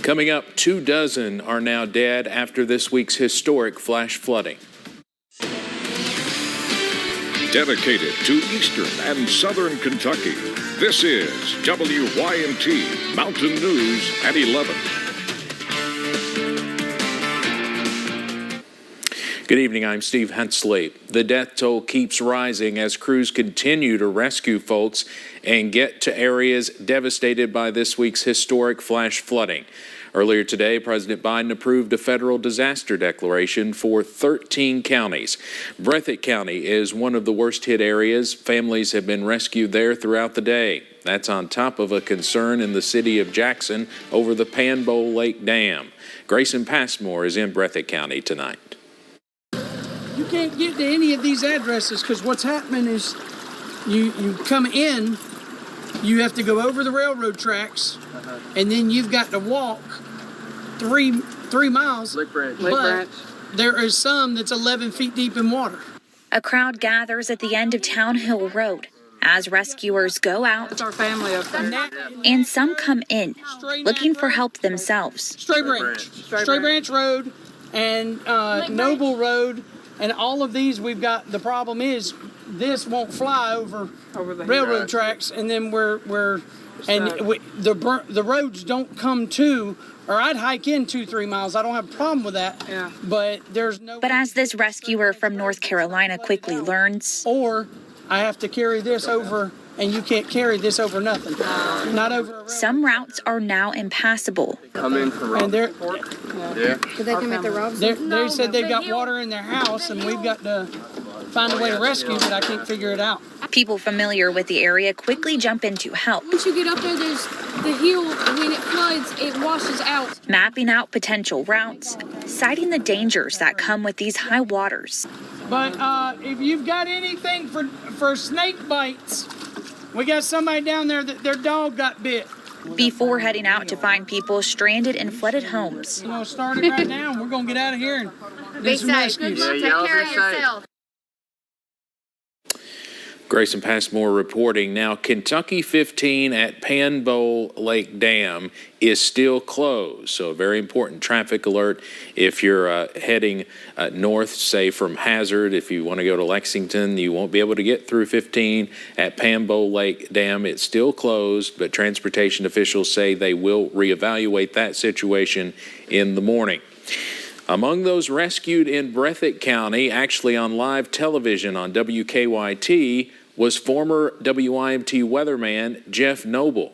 Coming up, 24 are now dead after this week's historic flash flooding. Dedicated to eastern and southern Kentucky, this is WYMT Mountain News at 11. Good evening, I'm Steve Hensley. The death toll keeps rising as crews continue to rescue folks and get to areas devastated by this week's historic flash flooding. Earlier today, President Biden approved a federal disaster declaration for 13 counties. Breathitt County is one of the worst hit areas. Families have been rescued there throughout the day. That's on top of a concern in the city of Jackson over the Panbowl Lake Dam. Grayson Passmore is in Breathitt County tonight. You can't get to any of these addresses because what's happening is you come in, you have to go over the railroad tracks, and then you've got to walk three miles. Lake Branch. But there is some that's 11 feet deep in water. A crowd gathers at the end of Town Hill Road as rescuers go out. That's our family up there. And some come in, looking for help themselves. Stray Branch Road and Noble Road. And all of these, we've got, the problem is this won't fly over the railroad tracks, and then the roads don't come to, or I'd hike in 2-3 miles. I don't have a problem with that. Yeah. But there's no. But as this rescuer from North Carolina quickly learns, or I have to carry this over, and you can't carry this over nothing. Not over. Some routes are now impassable. Come in from Robinson. Yeah. Did they come at the Robinson? They said they've got water in their house, and we've got to find a way to rescue, but I can't figure it out. People familiar with the area quickly jump in to help. Once you get up there, there's the hill. When it floods, it washes out. Mapping out potential routes, citing the dangers that come with these high waters. But if you've got anything for snake bites, we got somebody down there that their dog got bit. Before heading out to find people stranded in flooded homes. We're going to start it right now, and we're going to get out of here and do some rescues. Take care of yourself. Grayson Passmore reporting. Now, Kentucky 15 at Panbowl Lake Dam is still closed. So a very important traffic alert if you're heading north, say from Hazard. If you want to go to Lexington, you won't be able to get through 15 at Panbowl Lake Dam. It's still closed, but transportation officials say they will reevaluate that situation in the morning. Among those rescued in Breathitt County, actually on live television on WKYT, was former WYMT weatherman Jeff Noble.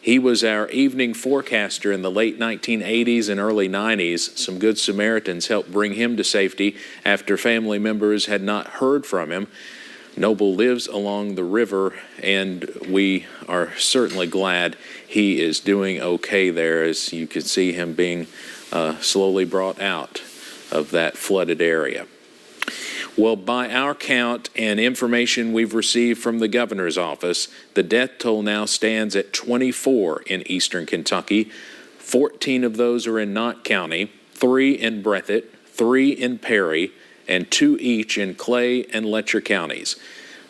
He was our evening forecaster in the late 1980s and early 90s. Some Good Samaritans helped bring him to safety after family members had not heard from him. Noble lives along the river, and we are certainly glad he is doing okay there, as you can see him being slowly brought out of that flooded area. Well, by our count and information we've received from the governor's office, the death toll now stands at 24 in eastern Kentucky. 14 of those are in Knott County, 3 in Breathitt, 3 in Perry, and 2 each in Clay and Letcher counties.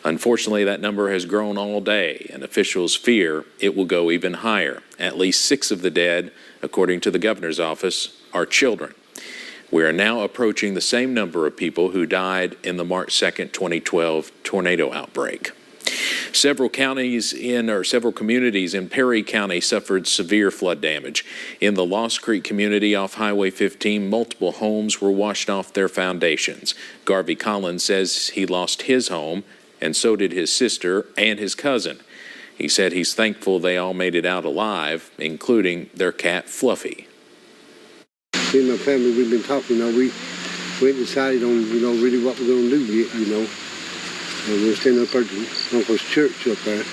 Unfortunately, that number has grown all day, and officials fear it will go even higher. At least 6 of the dead, according to the governor's office, are children. We are now approaching the same number of people who died in the March 2nd, 2012 tornado outbreak. Several communities in Perry County suffered severe flood damage. In the Lost Creek community off Highway 15, multiple homes were washed off their foundations. Garvey Collins says he lost his home, and so did his sister and his cousin. He said he's thankful they all made it out alive, including their cat Fluffy. Me and my family, we've been talking, we ain't decided on, really what we're going to do yet, And we're standing up at Uncle's church up there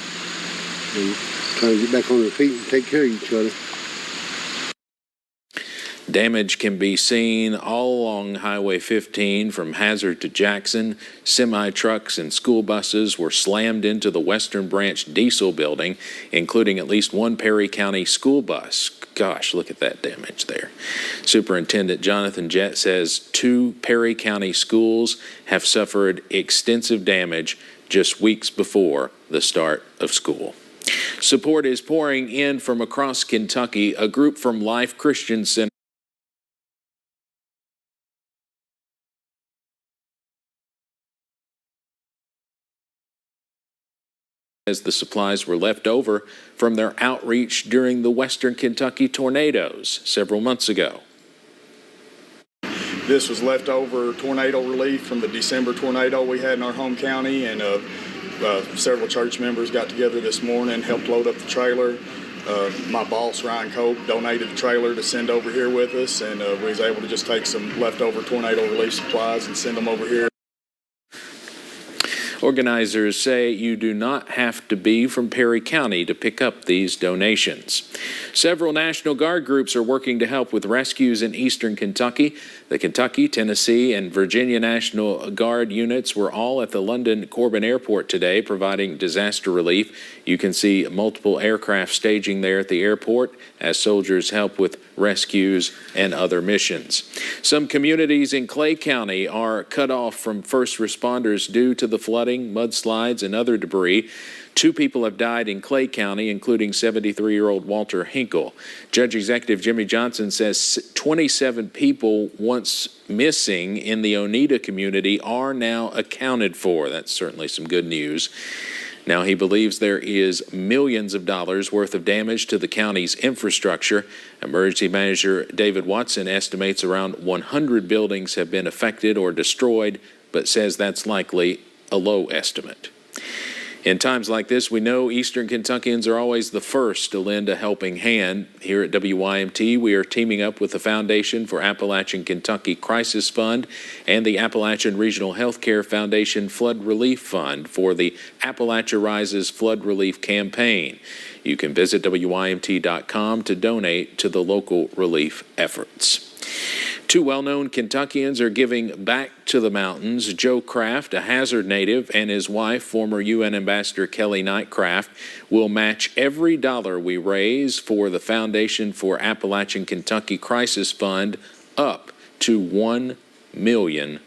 and trying to get back on our feet and take care of each other. Damage can be seen all along Highway 15 from Hazard to Jackson. Semi-trucks and school buses were slammed into the Western Branch Diesel building, including at least one Perry County school bus. Gosh, look at that damage there. Superintendent Jonathan Jett says 2 Perry County schools have suffered extensive damage just weeks before the start of school. Support is pouring in from across Kentucky. A group from Life Christian Center as the supplies were left over from their outreach during the Western Kentucky tornadoes several months ago. This was leftover tornado relief from the December tornado we had in our home county, and several church members got together this morning, helped load up the trailer. My boss, Ryan Cope, donated the trailer to send over here with us, and we was able to just take some leftover tornado relief supplies and send them over here. Organizers say you do not have to be from Perry County to pick up these donations. Several National Guard groups are working to help with rescues in eastern Kentucky. The Kentucky, Tennessee, and Virginia National Guard units were all at the London Corbin Airport today providing disaster relief. You can see multiple aircraft staging there at the airport as soldiers help with rescues and other missions. Some communities in Clay County are cut off from first responders due to the flooding, mudslides, and other debris. 2 people have died in Clay County, including 73-year-old Walter Hinkle. Judge Executive Jimmy Johnson says 27 people once missing in the Oneida community are now accounted for. That's certainly some good news. Now, he believes there is millions of dollars worth of damage to the county's infrastructure. Emergency Manager David Watson estimates around 100 buildings have been affected or destroyed, but says that's likely a low estimate. In times like this, we know Eastern Kentuckians are always the first to lend a helping hand. Here at WYMT, we are teaming up with the Foundation for Appalachian Kentucky Crisis Fund and the Appalachian Regional Healthcare Foundation Flood Relief Fund for the Appalachia Rises Flood Relief Campaign. You can visit WYMT.com to donate to the local relief efforts. 2 well-known Kentuckians are giving back to the mountains. Joe Kraft, a Hazard native, and his wife, former UN Ambassador Kelly Knight Kraft, will match every dollar we raise for the Foundation for Appalachian Kentucky Crisis Fund up to $1 million.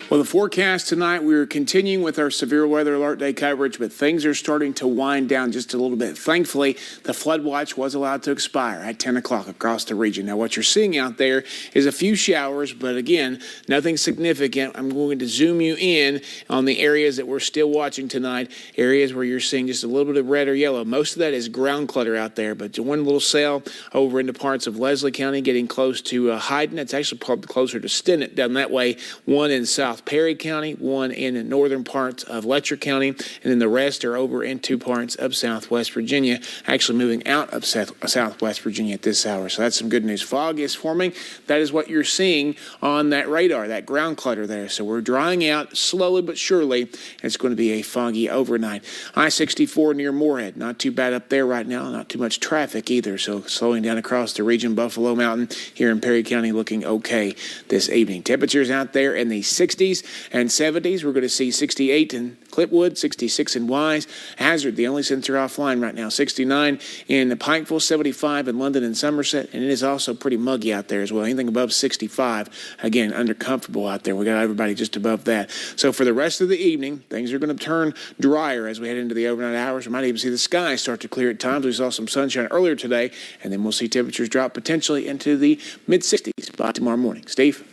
Well, the forecast tonight, we're continuing with our severe weather alert day coverage, but things are starting to wind down just a little bit. Thankfully, the flood watch was allowed to expire at 10 o'clock across the region. Now, what you're seeing out there is a few showers, but again, nothing significant. I'm going to zoom you in on the areas that we're still watching tonight, areas where you're seeing just a little bit of red or yellow. Most of that is ground clutter out there, but one little cell over into parts of Leslie County, getting close to Hyden. It's actually probably closer to Stinnett down that way. One in South Perry County, one in the northern parts of Letcher County, and then the rest are over into parts of Southwest Virginia, actually moving out of Southwest Virginia at this hour. So that's some good news. Fog is forming. That is what you're seeing on that radar, that ground clutter there. So we're drying out slowly but surely. It's going to be a foggy overnight. I-64 near Moorhead, not too bad up there right now. Not too much traffic either. So slowing down across the region. Buffalo Mountain here in Perry County looking okay this evening. Temperatures out there in the 60s and 70s. We're going to see 68 in Clipwood, 66 in Wise. Hazard, the only sensor offline right now, 69 in Pikeville, 75 in London and Somerset, and it is also pretty muggy out there as well. Anything above 65, again, under comfortable out there. We got everybody just above that. So for the rest of the evening, things are going to turn drier as we head into the overnight hours. We might even see the sky start to clear at times. We saw some sunshine earlier today, and then we'll see temperatures drop potentially into the mid-60s by tomorrow morning. Steve?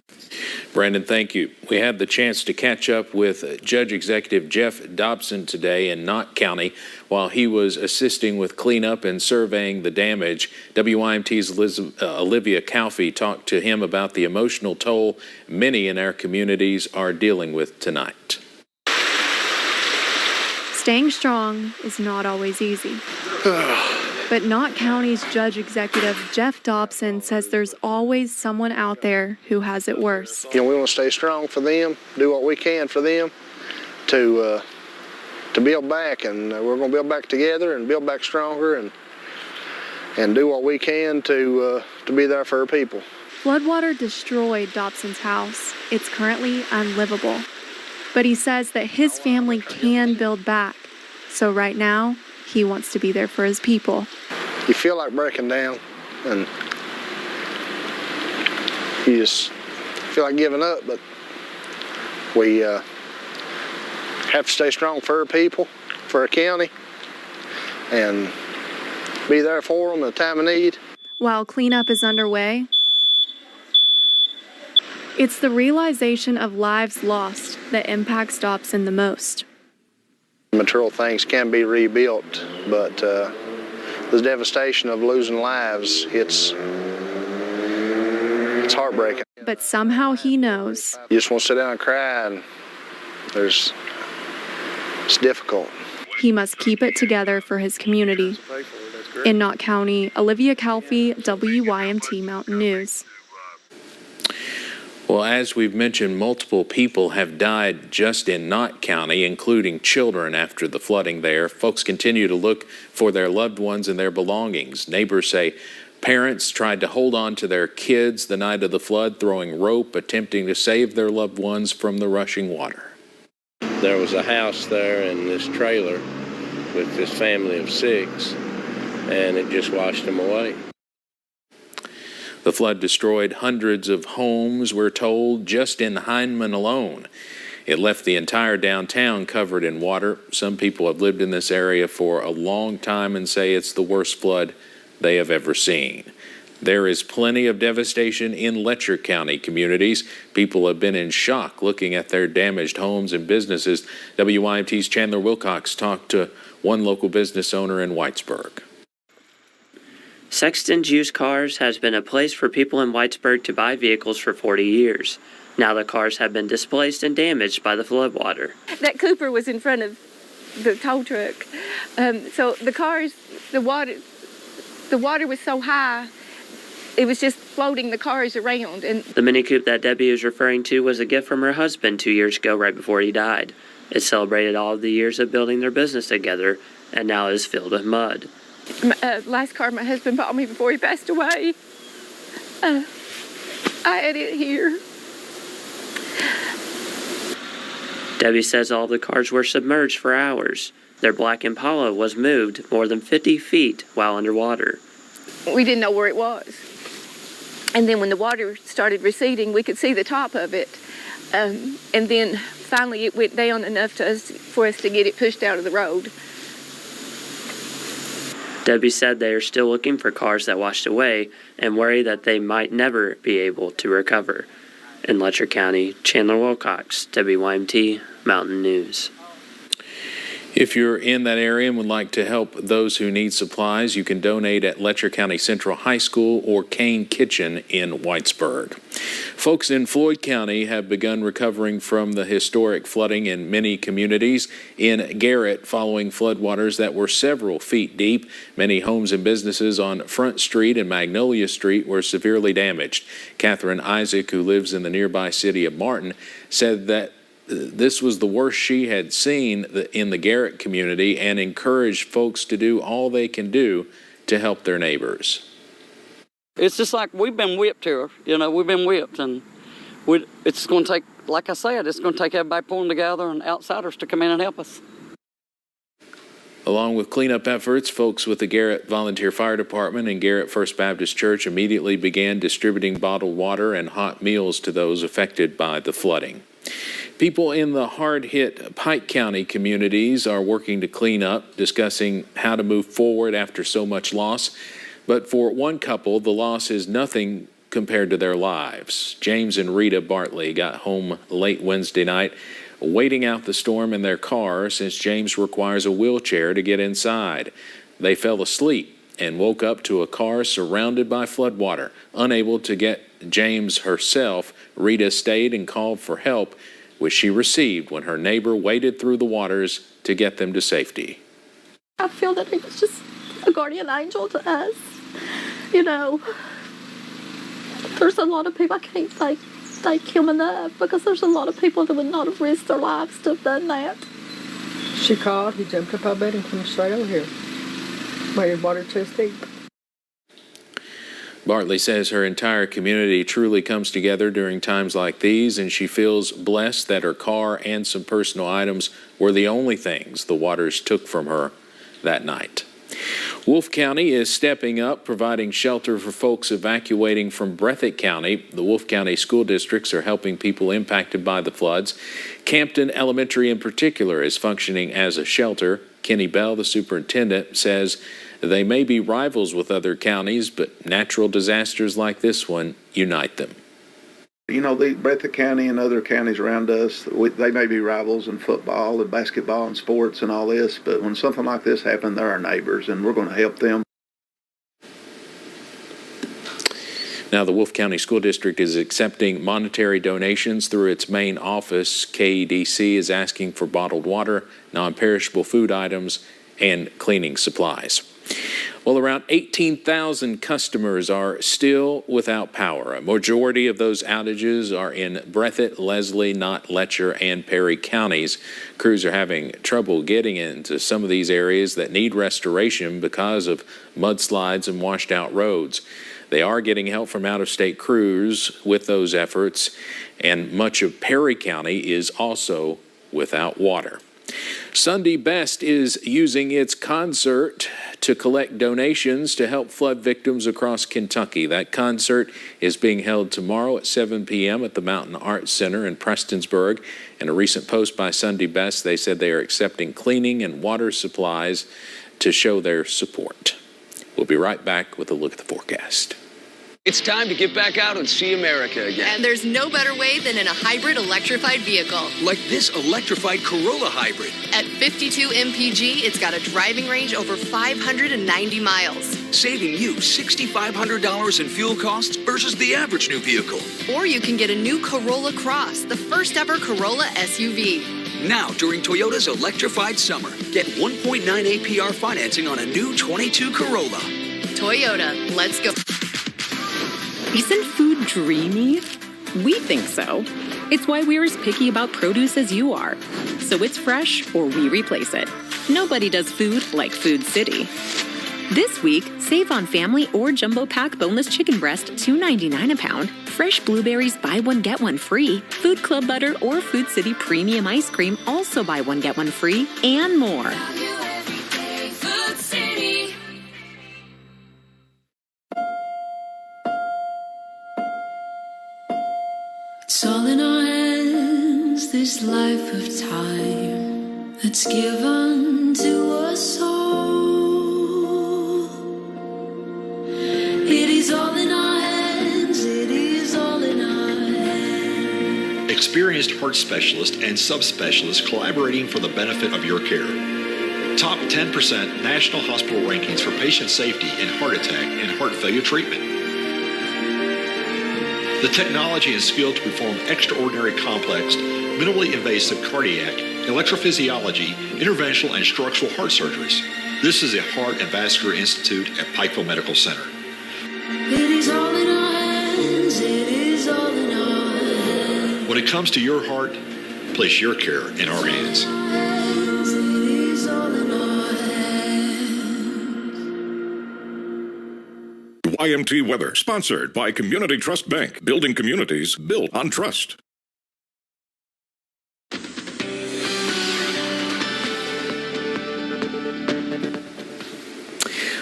Brandon, thank you. We had the chance to catch up with Judge Executive Jeff Dobson today in Knott County while he was assisting with cleanup and surveying the damage. WYMT's Olivia Calfee talked to him about the emotional toll many in our communities are dealing with tonight. Staying strong is not always easy. But Knott County's Judge Executive Jeff Dobson says there's always someone out there who has it worse. You know, we want to stay strong for them, do what we can for them to build back, and we're going to build back together and build back stronger and do what we can to be there for our people. Floodwater destroyed Dobson's house. It's currently unlivable. But he says that his family can build back. So right now, he wants to be there for his people. You feel like breaking down, and you just feel like giving up, but we have to stay strong for our people, for our county, and be there for them at a time of need. While cleanup is underway, it's the realization of lives lost that impacts Dobson the most. Material things can be rebuilt, but the devastation of losing lives, it's heartbreaking. But somehow he knows. You just want to sit down and cry, and it's difficult. He must keep it together for his community. In Knott County, Olivia Calfee, WYMT Mountain News. Well, as we've mentioned, multiple people have died just in Knott County, including children after the flooding there. Folks continue to look for their loved ones and their belongings. Neighbors say parents tried to hold on to their kids the night of the flood, throwing rope, attempting to save their loved ones from the rushing water. There was a house there and this trailer with this family of 6, and it just washed them away. The flood destroyed hundreds of homes, we're told, just in Hindman alone. It left the entire downtown covered in water. Some people have lived in this area for a long time and say it's the worst flood they have ever seen. There is plenty of devastation in Letcher County communities. People have been in shock looking at their damaged homes and businesses. WYMT's Chandler Wilcox talked to one local business owner in Whitesburg. Sexton's Used Cars has been a place for people in Whitesburg to buy vehicles for 40 years. Now the cars have been displaced and damaged by the floodwater. That Cooper was in front of the tow truck. So the cars, the water was so high, it was just floating the cars around. And the Mini Coupe that Debbie is referring to was a gift from her husband 2 years ago, right before he died. It celebrated all of the years of building their business together, and now is filled with mud. Last car my husband bought me before he passed away. I had it here. Debbie says all the cars were submerged for hours. Their black Impala was moved more than 50 feet while underwater. We didn't know where it was. And then when the water started receding, we could see the top of it. And then finally it went down enough for us to get it pushed out of the road. Debbie said they are still looking for cars that washed away and worry that they might never be able to recover. In Letcher County, Chandler Wilcox, WYMT Mountain News. If you're in that area and would like to help those who need supplies, you can donate at Letcher County Central High School or Kane Kitchen in Whitesburg. Folks in Floyd County have begun recovering from the historic flooding in many communities. In Garrett, following floodwaters that were several feet deep, many homes and businesses on Front Street and Magnolia Street were severely damaged. Catherine Isaac, who lives in the nearby city of Martin, said that this was the worst she had seen in the Garrett community and encouraged folks to do all they can do to help their neighbors. It's just like we've been whipped here, we've been whipped, and it's going to take, like I said, it's going to take everybody pulling together and outsiders to come in and help us. Along with cleanup efforts, folks with the Garrett Volunteer Fire Department and Garrett First Baptist Church immediately began distributing bottled water and hot meals to those affected by the flooding. People in the hard-hit Pike County communities are working to clean up, discussing how to move forward after so much loss. But for one couple, the loss is nothing compared to their lives. James and Rita Bartley got home late Wednesday night, waiting out the storm in their car since James requires a wheelchair to get inside. They fell asleep and woke up to a car surrounded by floodwater. Unable to get James herself, Rita stayed and called for help, which she received when her neighbor waded through the waters to get them to safety. I feel that he was just a guardian angel to us. There's a lot of people, I can't thank him enough, because there's a lot of people that would not have risked their lives to have done that. She called, he jumped up our bed and came straight over here. Waded water chest deep. Bartley says her entire community truly comes together during times like these, and she feels blessed that her car and some personal items were the only things the waters took from her that night. Wolfe County is stepping up, providing shelter for folks evacuating from Breathitt County. The Wolfe County school districts are helping people impacted by the floods. Campton Elementary in particular is functioning as a shelter. Kenny Bell, the superintendent, says they may be rivals with other counties, but natural disasters like this one unite them. You know, the Breathitt County and other counties around us, they may be rivals in football and basketball and sports and all this, but when something like this happens, they're our neighbors, and we're going to help them. Now, the Wolfe County School District is accepting monetary donations through its main office. KEDC is asking for bottled water, non-perishable food items, and cleaning supplies. Well, around 18,000 customers are still without power. A majority of those outages are in Breathitt, Leslie, Knott, Letcher, and Perry counties. Crews are having trouble getting into some of these areas that need restoration because of mudslides and washed out roads. They are getting help from out-of-state crews with those efforts, and much of Perry County is also without water. Sunday Best is using its concert to collect donations to help flood victims across Kentucky. That concert is being held tomorrow at 7 p.m. at the Mountain Arts Center in Prestonsburg. In a recent post by Sunday Best, they said they are accepting cleaning and water supplies to show their support. We'll be right back with a look at the forecast. It's time to get back out and see America again. And there's no better way than in a hybrid electrified vehicle. Like this electrified Corolla hybrid. At 52 mpg, it's got a driving range over 590 miles. Saving you $6,500 in fuel costs versus the average new vehicle. Or you can get a new Corolla Cross, the first ever Corolla SUV. Now, during Toyota's electrified summer, get 1.9 APR financing on a new 22 Corolla. Toyota, let's go. Isn't food dreamy? We think so. It's why we're as picky about produce as you are. So it's fresh or we replace it. Nobody does food like Food City. This week, save on family or jumbo pack boneless chicken breast, $2.99 a pound. Fresh blueberries, buy one, get one free. Food Club butter or Food City premium ice cream, also buy one, get one free. And more. Food City. It's all in our hands, this life of time that's given to us all. It is all in our hands, it is all in our hands. Experienced heart specialists and subspecialists collaborating for the benefit of your care. Top 10% national hospital rankings for patient safety in heart attack and heart failure treatment. The technology and skill to perform extraordinary complex, minimally invasive cardiac, electrophysiology, interventional, and structural heart surgeries. This is the Heart and Vascular Institute at Pikeville Medical Center. It is all in our hands, it is all in our hands. When it comes to your heart, place your care in our hands. It is all in our hands. YMT Weather, sponsored by Community Trust Bank, building communities built on trust.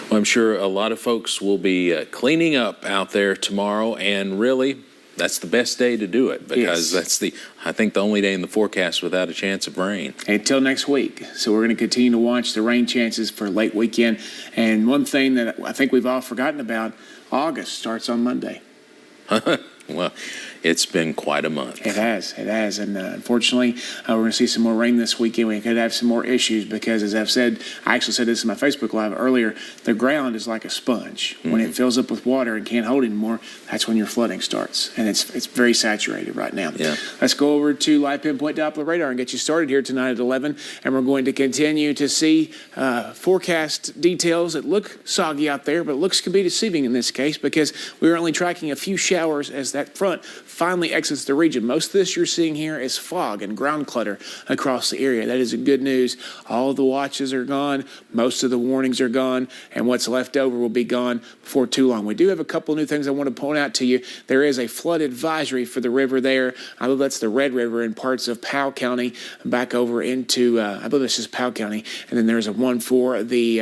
Well, I'm sure a lot of folks will be cleaning up out there tomorrow, and really, that's the best day to do it because that's I think the only day in the forecast without a chance of rain. Until next week. So we're going to continue to watch the rain chances for late weekend. And one thing that I think we've all forgotten about, August starts on Monday. Well, it's been quite a month. It has. And unfortunately, we're going to see some more rain this weekend. We could have some more issues because, as I've said, I actually said this in my Facebook Live earlier, the ground is like a sponge. Mm-hmm. When it fills up with water and can't hold anymore, that's when your flooding starts. And it's very saturated right now. Yeah. Let's go over to Live Pinpoint Doppler Radar and get you started here tonight at 11. And we're going to continue to see forecast details that look soggy out there, but looks can be deceiving in this case because we're only tracking a few showers as that front finally exits the region. Most of this you're seeing here is fog and ground clutter across the area. That is good news. All the watches are gone. Most of the warnings are gone, and what's left over will be gone before too long. We do have a couple new things I want to point out to you. There is a flood advisory for the river there. I believe that's the Red River in parts of Powell County back over into, I believe it's just Powell County. And then there's a one for the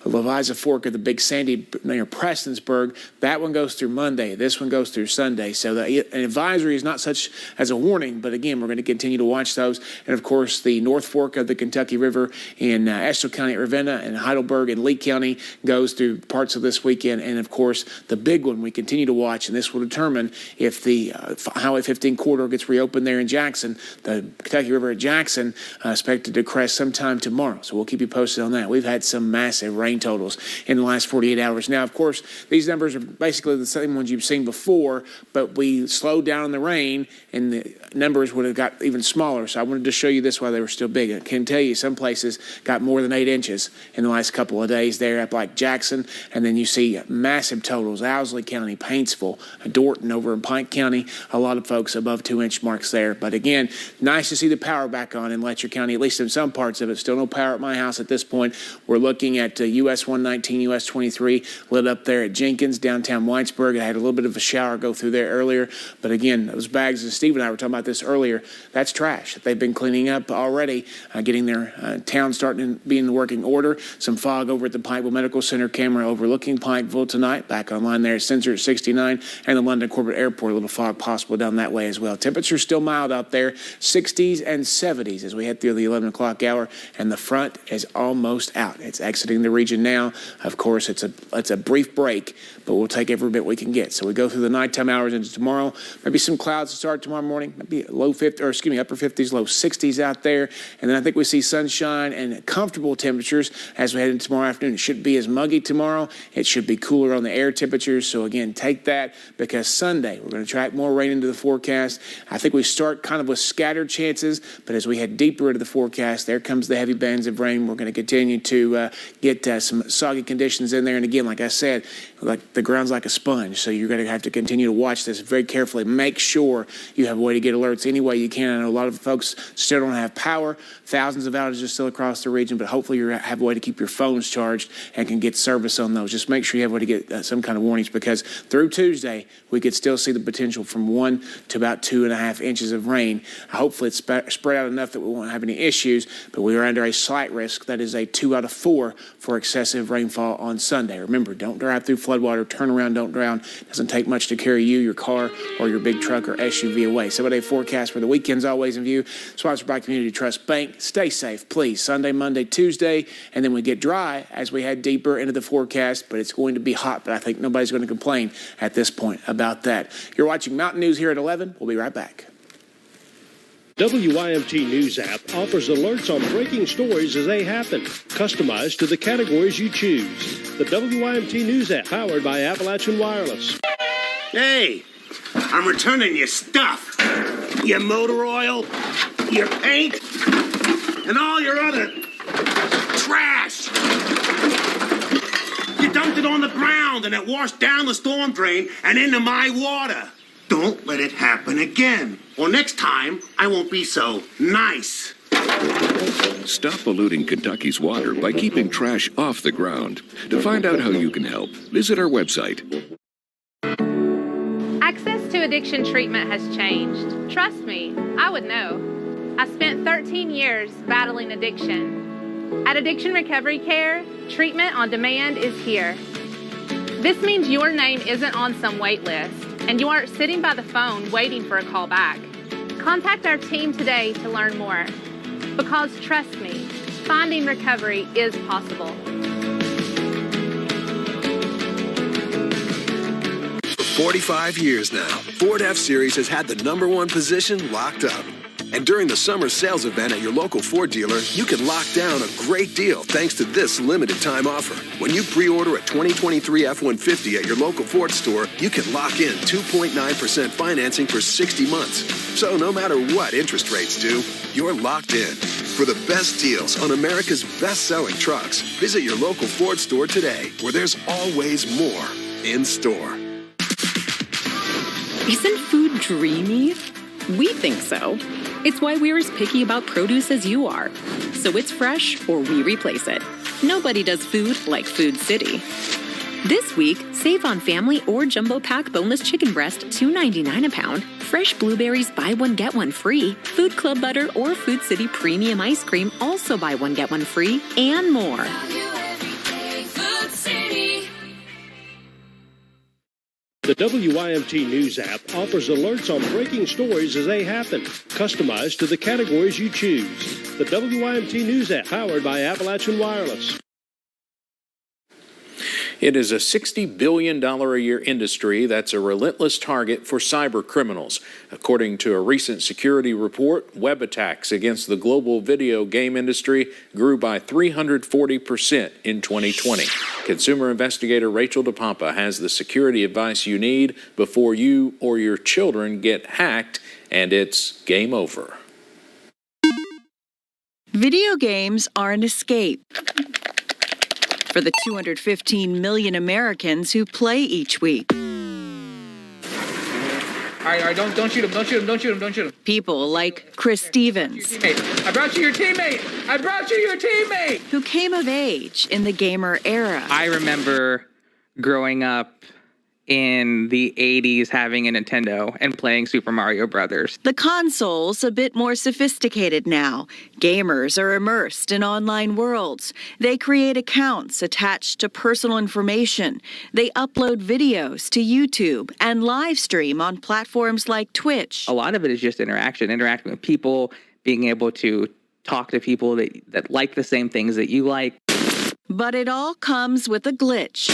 Leviza Fork of the Big Sandy near Prestonsburg. That one goes through Monday. This one goes through Sunday. So an advisory is not such as a warning, but again, we're going to continue to watch those. And of course, the North Fork of the Kentucky River in Estill County at Ravenna and Heidelberg and Lee County goes through parts of this weekend. And of course, the big one we continue to watch, and this will determine if the Highway 15 corridor gets reopened there in Jackson. The Kentucky River at Jackson expected to crest sometime tomorrow. So we'll keep you posted on that. We've had some massive rain totals in the last 48 hours. Now, of course, these numbers are basically the same ones you've seen before, but we slowed down the rain and the numbers would have got even smaller. So I wanted to show you this while they were still big. I can tell you some places got more than 8 inches in the last couple of days there up like Jackson. And then you see massive totals. Owsley County, Paintsville, Dorton over in Pike County. A lot of folks above 2-inch marks there. But again, nice to see the power back on in Letcher County, at least in some parts of it. Still no power at my house at this point. We're looking at US 119, US 23 lit up there at Jenkins, downtown Whitesburg. I had a little bit of a shower go through there earlier. But again, those bags, and Steve and I were talking about this earlier, that's trash that they've been cleaning up already, getting their town starting to be in working order. Some fog over at the Pikeville Medical Center camera overlooking Pikeville tonight. Back online there, sensor at 69, and the London Corporate Airport, a little fog possible down that way as well. Temperatures still mild out there, 60s and 70s as we head through the 11 o'clock hour, and the front is almost out. It's exiting the region now. Of course, it's a brief break, but we'll take every bit we can get. So we go through the nighttime hours into tomorrow. Maybe some clouds to start tomorrow morning. Maybe upper 50s, low 60s out there. And then I think we see sunshine and comfortable temperatures as we head into tomorrow afternoon. It shouldn't be as muggy tomorrow. It should be cooler on the air temperatures. So again, take that because Sunday we're going to track more rain into the forecast. I think we start kind of with scattered chances, but as we head deeper into the forecast, there comes the heavy bands of rain. We're going to continue to get some soggy conditions in there. And again, like I said, like the ground's like a sponge, so you're going to have to continue to watch this very carefully. Make sure you have a way to get alerts any way you can. I know a lot of folks still don't have power. Thousands of outages still across the region, but hopefully you have a way to keep your phones charged and can get service on those. Just make sure you have a way to get some kind of warnings because through Tuesday, we could still see the potential from 1 to about 2.5 inches of rain. Hopefully it's spread out enough that we won't have any issues, but we are under a slight risk. That is a 2 out of 4 for excessive rainfall on Sunday. Remember, don't drive through floodwater, turn around, don't drown. It doesn't take much to carry you, your car, or your big truck or SUV away. 7-day forecast for the weekend's always in view. Sponsored by Community Trust Bank. Stay safe, please. Sunday, Monday, Tuesday, and then we get dry as we head deeper into the forecast, but it's going to be hot, but I think nobody's going to complain at this point about that. You're watching Mountain News here at 11. We'll be right back. WYMT News app offers alerts on breaking stories as they happen, customized to the categories you choose. The WYMT News app, powered by Appalachian Wireless. Hey, I'm returning your stuff. Your motor oil, your paint, and all your other trash. You dumped it on the ground and it washed down the storm drain and into my water. Don't let it happen again. Or next time, I won't be so nice. Stop polluting Kentucky's water by keeping trash off the ground. To find out how you can help, visit our website. Access to addiction treatment has changed. Trust me, I would know. I spent 13 years battling addiction. At Addiction Recovery Care, treatment on demand is here. This means your name isn't on some wait list, and you aren't sitting by the phone waiting for a call back. Contact our team today to learn more. Because trust me, finding recovery is possible. For 45 years now, Ford F-Series has had the #1 position locked up. And during the summer sales event at your local Ford dealer, you can lock down a great deal thanks to this limited time offer. When you pre-order a 2023 F-150 at your local Ford store, you can lock in 2.9% financing for 60 months. So no matter what interest rates do, you're locked in. For the best deals on America's best-selling trucks, visit your local Ford store today, where there's always more in store. Isn't food dreamy? We think so. It's why we're as picky about produce as you are. So it's fresh or we replace it. Nobody does food like Food City. This week, save on family or jumbo pack boneless chicken breast, $2.99 a pound. Fresh blueberries, buy one, get one free. Food Club butter or Food City premium ice cream, also buy one, get one free, and more. The WYMT News app offers alerts on breaking stories as they happen, customized to the categories you choose. The WYMT News app, powered by Appalachian Wireless. It is a $60 billion a year industry that's a relentless target for cyber criminals. According to a recent security report, web attacks against the global video game industry grew by 340% in 2020. Consumer investigator Rachel DePompa has the security advice you need before you or your children get hacked, and it's game over. Video games are an escape for the 215 million Americans who play each week. All right, don't shoot him. People like Chris Stevens. I brought you your teammate. Who came of age in the gamer era. I remember growing up in the 80s having a Nintendo and playing Super Mario Brothers. The console's a bit more sophisticated now. Gamers are immersed in online worlds. They create accounts attached to personal information. They upload videos to YouTube and live stream on platforms like Twitch. A lot of it is just interacting with people, being able to talk to people that like the same things that you like. But it all comes with a glitch.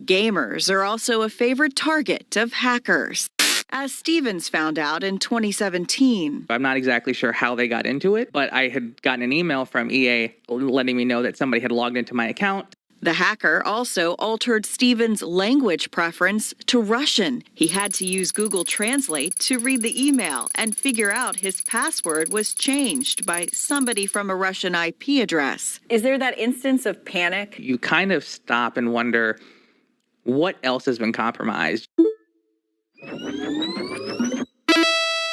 Gamers are also a favorite target of hackers, as Stevens found out in 2017. I'm not exactly sure how they got into it, but I had gotten an email from EA letting me know that somebody had logged into my account. The hacker also altered Stevens' language preference to Russian. He had to use Google Translate to read the email and figure out his password was changed by somebody from a Russian IP address. Is there that instance of panic? You kind of stop and wonder, what else has been compromised?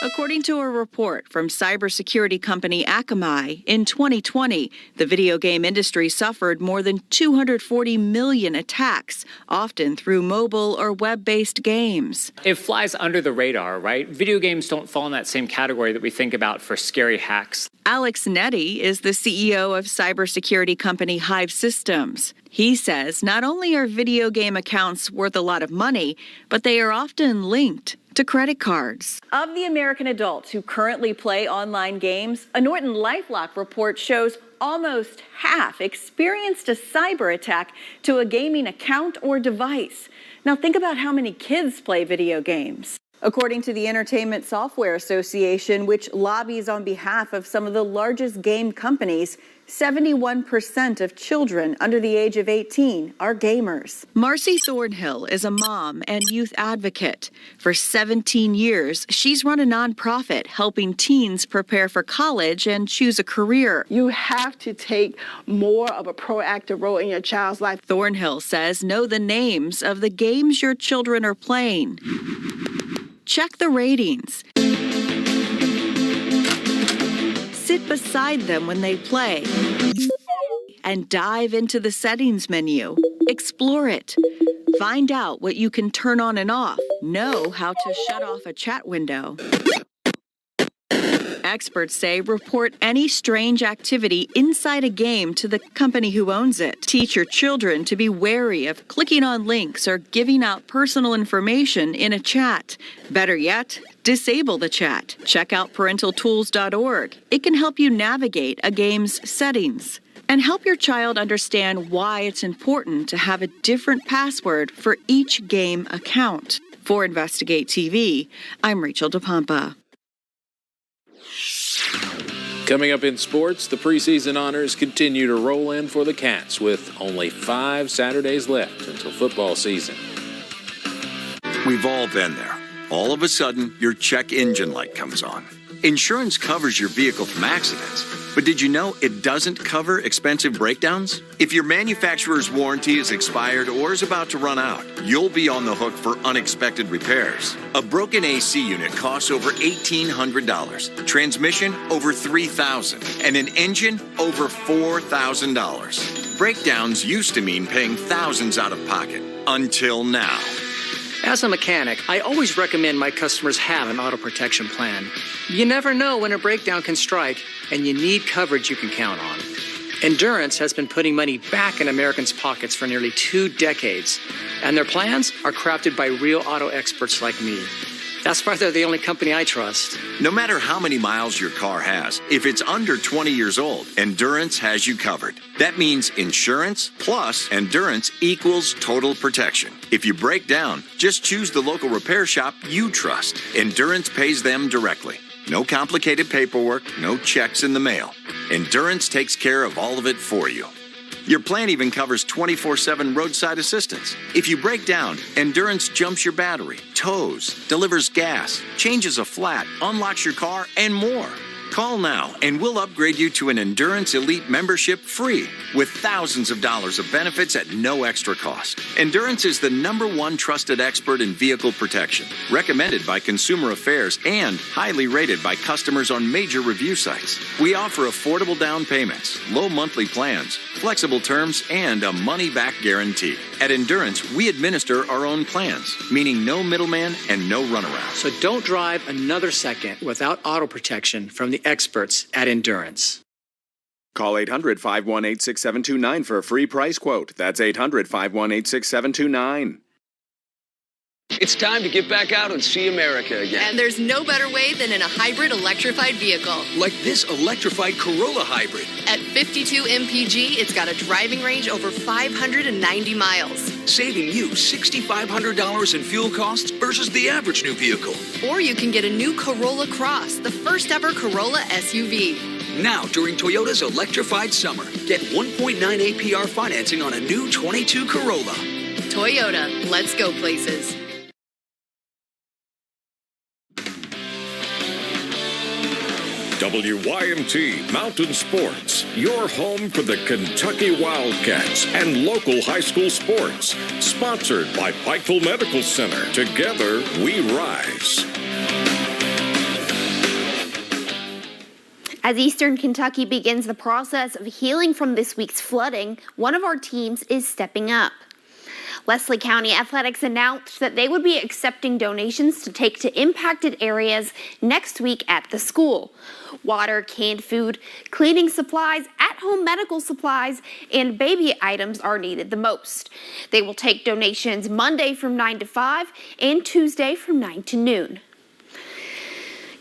According to a report from cybersecurity company Akamai, in 2020, the video game industry suffered more than 240 million attacks, often through mobile or web-based games. It flies under the radar, right? Video games don't fall in that same category that we think about for scary hacks. Alex Netty is the CEO of cybersecurity company HIVE Systems. He says not only are video game accounts worth a lot of money, but they are often linked to credit cards. Of the American adults who currently play online games, a Norton LifeLock report shows almost half experienced a cyber attack to a gaming account or device. Now think about how many kids play video games. According to the Entertainment Software Association, which lobbies on behalf of some of the largest game companies, 71% of children under the age of 18 are gamers. Marcy Thornhill is a mom and youth advocate. For 17 years, she's run a nonprofit helping teens prepare for college and choose a career. You have to take more of a proactive role in your child's life. Thornhill says know the names of the games your children are playing. Check the ratings. Sit beside them when they play. And dive into the settings menu. Explore it. Find out what you can turn on and off. Know how to shut off a chat window. Experts say report any strange activity inside a game to the company who owns it. Teach your children to be wary of clicking on links or giving out personal information in a chat. Better yet, disable the chat. Check out parentaltools.org. It can help you navigate a game's settings. And help your child understand why it's important to have a different password for each game account. For Investigate TV, I'm Rachel DePompa. Coming up in sports, the preseason honors continue to roll in for the Cats with only 5 Saturdays left until football season. We've all been there. All of a sudden, your check engine light comes on. Insurance covers your vehicle from accidents, But did you know it doesn't cover expensive breakdowns? If your manufacturer's warranty is expired or is about to run out, you'll be on the hook for unexpected repairs. A broken AC unit costs over $1,800, transmission over $3,000, and an engine over $4,000. Breakdowns used to mean paying thousands out of pocket, until now. As a mechanic, I always recommend my customers have an auto protection plan. You never know when a breakdown can strike, and you need coverage you can count on. Endurance has been putting money back in Americans' pockets for nearly 2 decades, and their plans are crafted by real auto experts like me. That's why they're the only company I trust. No matter how many miles your car has, if it's under 20 years old, Endurance has you covered. That means insurance plus Endurance equals total protection. If you break down, just choose the local repair shop you trust. Endurance pays them directly. No complicated paperwork, no checks in the mail. Endurance takes care of all of it for you. Your plan even covers 24/7 roadside assistance. If you break down, Endurance jumps your battery, tows, delivers gas, changes a flat, unlocks your car, and more. Call now and we'll upgrade you to an Endurance Elite membership free with thousands of dollars of benefits at no extra cost. Endurance is the #1 trusted expert in vehicle protection, recommended by Consumer Affairs and highly rated by customers on major review sites. We offer affordable down payments, low monthly plans, flexible terms, and a money-back guarantee. At Endurance, we administer our own plans, meaning no middleman and no runaround. So don't drive another second without auto protection from the experts at Endurance. Call 800-518-6729 for a free price quote. That's 800-518-6729. It's time to get back out and see America again. And there's no better way than in a hybrid electrified vehicle. Like this electrified Corolla hybrid. At 52 mpg, it's got a driving range over 590 miles. Saving you $6,500 in fuel costs versus the average new vehicle. Or you can get a new Corolla Cross, the first ever Corolla SUV. Now, during Toyota's electrified summer, get 1.9 APR financing on a new 22 Corolla. Toyota, let's go places. WYMT Mountain Sports, your home for the Kentucky Wildcats and local high school sports. Sponsored by Pikeville Medical Center. Together, we rise. As Eastern Kentucky begins the process of healing from this week's flooding, one of our teams is stepping up. Leslie County Athletics announced that they would be accepting donations to take to impacted areas next week at the school. Water, canned food, cleaning supplies, at-home medical supplies, and baby items are needed the most. They will take donations Monday from 9 to 5 and Tuesday from 9 to noon.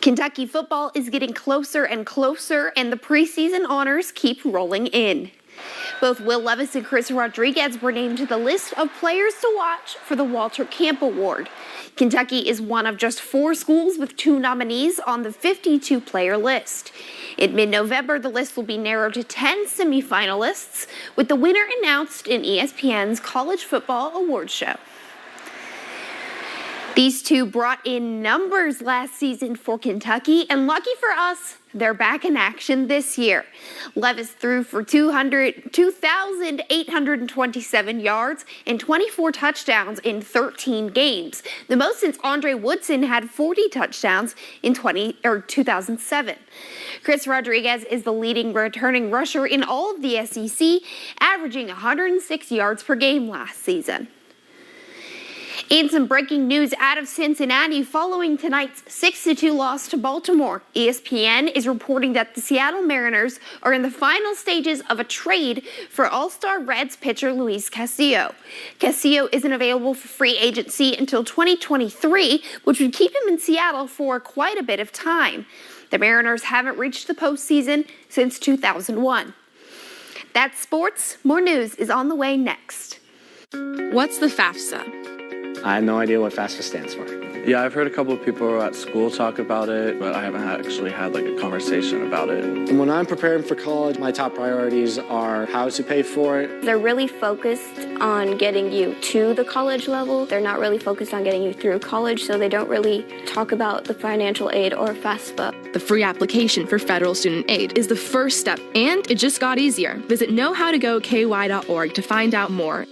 Kentucky football is getting closer and closer, and the preseason honors keep rolling in. Both Will Levis and Chris Rodriguez were named to the list of players to watch for the Walter Camp Award. Kentucky is one of just 4 schools with 2 nominees on the 52-player list. In mid-November, the list will be narrowed to 10 semifinalists, with the winner announced in ESPN's College Football Awards show. These two brought in numbers last season for Kentucky, and lucky for us, they're back in action this year. Levis threw for 2,827 yards and 24 touchdowns in 13 games, the most since Andre Woodson had 40 touchdowns in 2007. Chris Rodriguez is the leading returning rusher in all of the SEC, averaging 106 yards per game last season. And some breaking news out of Cincinnati following tonight's 6-2 loss to Baltimore. ESPN is reporting that the Seattle Mariners are in the final stages of a trade for All-Star Reds pitcher Luis Castillo. Castillo isn't available for free agency until 2023, which would keep him in Seattle for quite a bit of time. The Mariners haven't reached the postseason since 2001. That's sports. More news is on the way next. What's the FAFSA? I have no idea what FAFSA stands for. Yeah, I've heard a couple of people at school talk about it, but I haven't actually had like a conversation about it. And when I'm preparing for college, my top priorities are how to pay for it. They're really focused on getting you to the college level. They're not really focused on getting you through college, so they don't really talk about the financial aid or FAFSA. The free application for federal student aid is the first step, and it just got easier. Visit knowhowtogoky.org to find out more.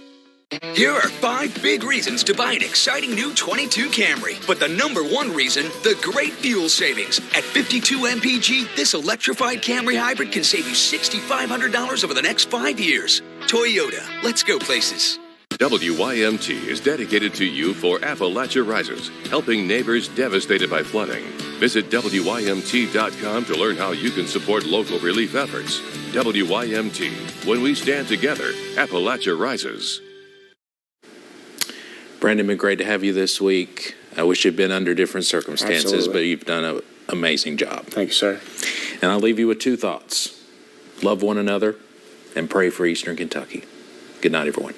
Here are 5 big reasons to buy an exciting new 22 Camry. But the number one reason, the great fuel savings. At 52 mpg, this electrified Camry hybrid can save you $6,500 over the next 5 years. Toyota, let's go places. WYMT is dedicated to you for Appalachia Rises, helping neighbors devastated by flooding. Visit WYMT.com to learn how you can support local relief efforts. WYMT, when we stand together, Appalachia Rises. Brandon, been great to have you this week. I wish you'd been under different circumstances, Absolutely. but you've done an amazing job. Thank you, sir. And I'll leave you with 2 thoughts. Love one another and pray for Eastern Kentucky. Good night, everyone.